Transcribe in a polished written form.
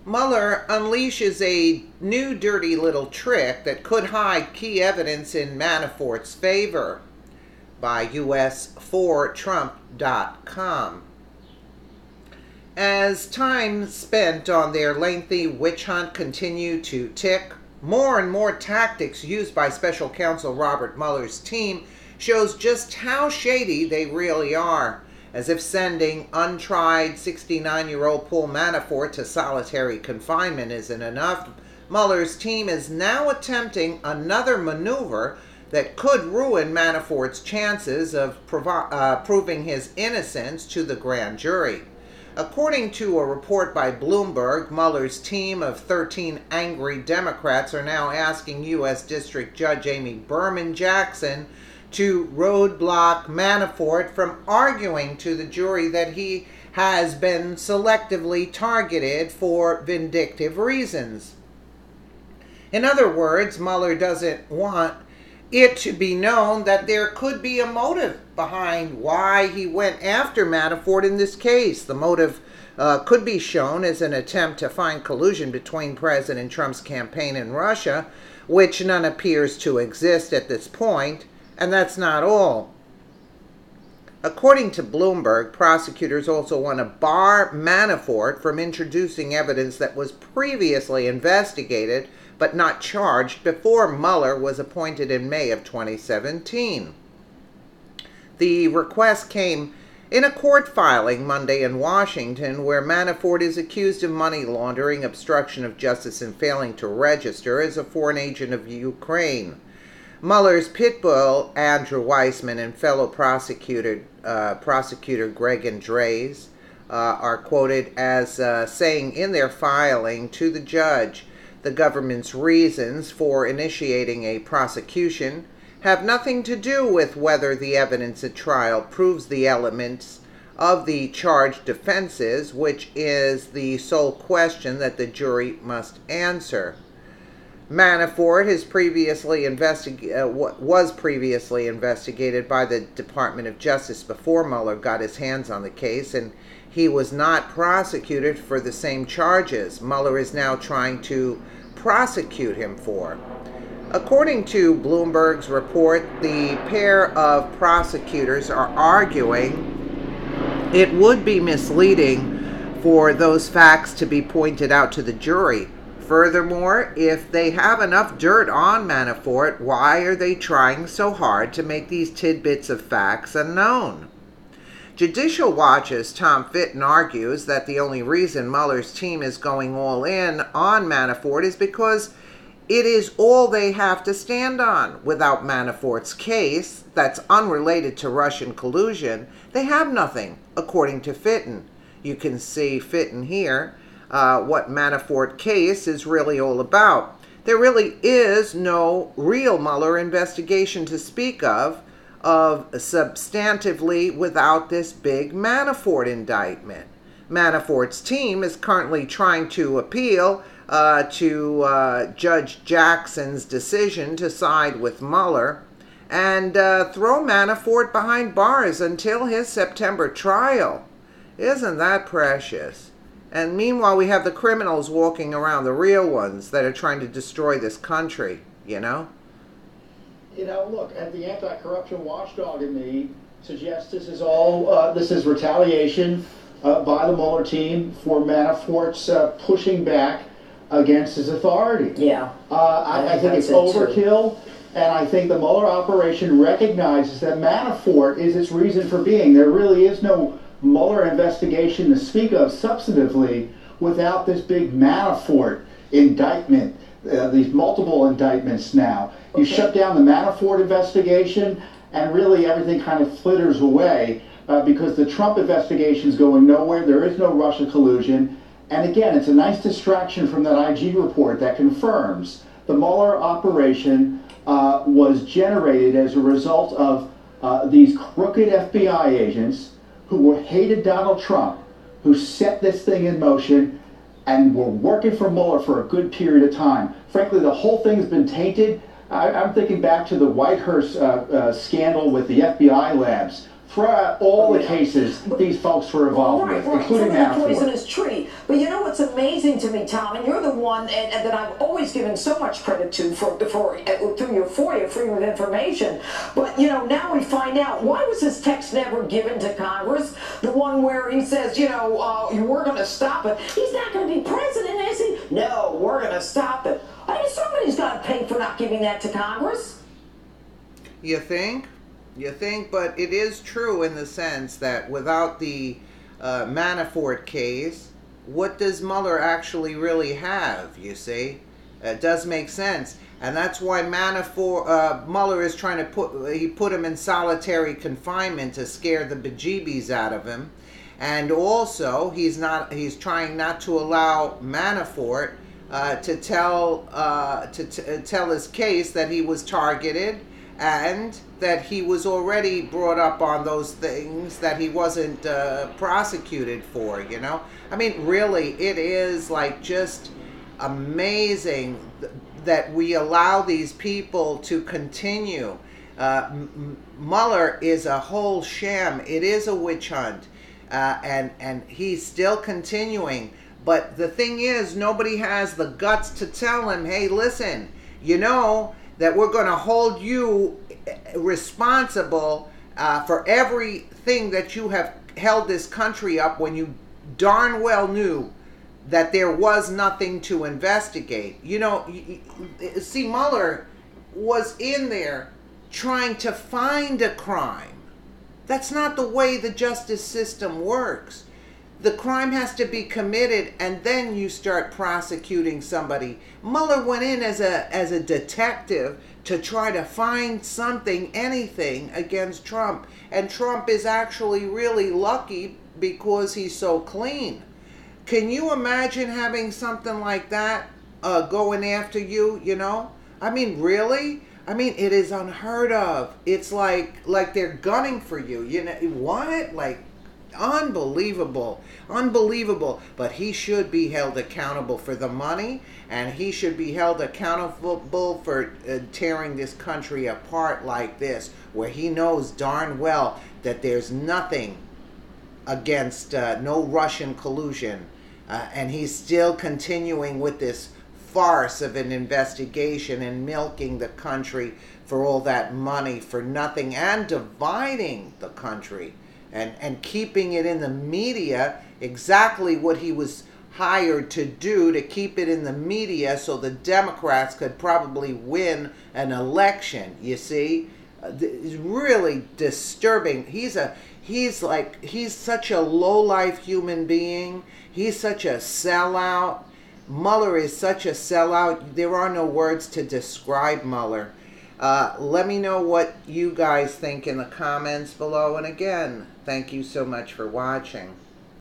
Mueller unleashes a new dirty little trick that could hide key evidence in Manafort's favor, by US4Trump.com. As time spent on their lengthy witch hunt continued to tick, more and more tactics used by Special Counsel Robert Mueller's team shows just how shady they really are. As if sending untried 69-year-old Paul Manafort to solitary confinement isn't enough, Mueller's team is now attempting another maneuver that could ruin Manafort's chances of proving his innocence to the grand jury. According to a report by Bloomberg, Mueller's team of 13 angry Democrats are now asking U.S. District Judge Amy Berman Jackson to roadblock Manafort from arguing to the jury that he has been selectively targeted for vindictive reasons. In other words, Mueller doesn't want it to be known that there could be a motive behind why he went after Manafort in this case. The motive could be shown as an attempt to find collusion between President Trump's campaign and Russia, which none appears to exist at this point. And that's not all. According to Bloomberg, prosecutors also want to bar Manafort from introducing evidence that was previously investigated but not charged before Mueller was appointed in May of 2017. The request came in a court filing Monday in Washington, where Manafort is accused of money laundering, obstruction of justice, and failing to register as a foreign agent of Ukraine. Mueller's pit bull, Andrew Weissman, and fellow prosecutor Greg Andres are quoted as saying in their filing to the judge, the government's reasons for initiating a prosecution have nothing to do with whether the evidence at trial proves the elements of the charged offenses, which is the sole question that the jury must answer. Manafort was previously investigated by the Department of Justice before Mueller got his hands on the case, and he was not prosecuted for the same charges Mueller is now trying to prosecute him for. According to Bloomberg's report, the pair of prosecutors are arguing it would be misleading for those facts to be pointed out to the jury. Furthermore, if they have enough dirt on Manafort, why are they trying so hard to make these tidbits of facts unknown? Judicial Watch's Tom Fitton argues that the only reason Mueller's team is going all in on Manafort is because it is all they have to stand on. Without Manafort's case, that's unrelated to Russian collusion, they have nothing, according to Fitton. You can see Fitton here. What Manafort case is really all about. There really is no real Mueller investigation to speak of substantively without this big Manafort indictment. Manafort's team is currently trying to appeal to Judge Jackson's decision to side with Mueller and throw Manafort behind bars until his September trial. Isn't that precious? And meanwhile, we have the criminals walking around, the real ones that are trying to destroy this country, you know? You know, look, and the anti-corruption watchdog in me suggests this is all, this is retaliation by the Mueller team for Manafort's pushing back against his authority. Yeah. I think it's overkill, and I think the Mueller operation recognizes that Manafort is its reason for being. There really is no Mueller investigation to speak of substantively without this big Manafort indictment, these multiple indictments now. You shut down the Manafort investigation and really everything kind of flitters away because the Trump investigation is going nowhere. There is no Russia collusion. And again, it's a nice distraction from that IG report that confirms the Mueller operation was generated as a result of these crooked FBI agents who hated Donald Trump, who set this thing in motion and were working for Mueller for a good period of time. Frankly, the whole thing's been tainted. I'm thinking back to the Whitehurst scandal with the FBI labs. throw out all the cases these folks were involved with, including Manafort. The poisonous tree. But you know what's amazing to me, Tom, and you're the one and that I've always given so much credit to for through your FOIA, Freedom of Information. But, you know, now we find out, why was this text never given to Congress? The one where he says, you know, we're going to stop it. He's not going to be president, is he? No, we're going to stop it. I mean, somebody's got to pay for not giving that to Congress. You think? You think, but it is true in the sense that without the Manafort case, what does Mueller actually really have, you see? It does make sense. And that's why Mueller is trying to put him in solitary confinement to scare the bejeebies out of him. And also, he's trying not to allow Manafort to tell his case that he was targeted and that he was already brought up on those things that he wasn't prosecuted for, you know? I mean, really, it is like just amazing that we allow these people to continue. Mueller is a whole sham. It is a witch hunt. And he's still continuing. But the thing is, nobody has the guts to tell him, hey, listen, you know that we're going to hold you responsible for everything that you have held this country up when you darn well knew that there was nothing to investigate. You know, see, Mueller was in there trying to find a crime. That's not the way the justice system works. The crime has to be committed and then you start prosecuting somebody. Mueller went in as a detective to try to find something, anything against Trump. And Trump is actually really lucky because he's so clean. Can you imagine having something like that going after you, you know? I mean, really? I mean, it is unheard of. It's like they're gunning for you. You know what? Like, unbelievable. Unbelievable. But he should be held accountable for the money, and he should be held accountable for tearing this country apart like this, where he knows darn well that there's nothing against no Russian collusion, and he's still continuing with this farce of an investigation and milking the country for all that money for nothing, and dividing the country and keeping it in the media, exactly what he was hired to do, to keep it in the media so the Democrats could probably win an election. You see, it's really disturbing. He's such a low-life human being. He's such a sellout. Mueller is such a sellout. There are no words to describe Mueller. Let me know what you guys think in the comments below. And again, thank you so much for watching.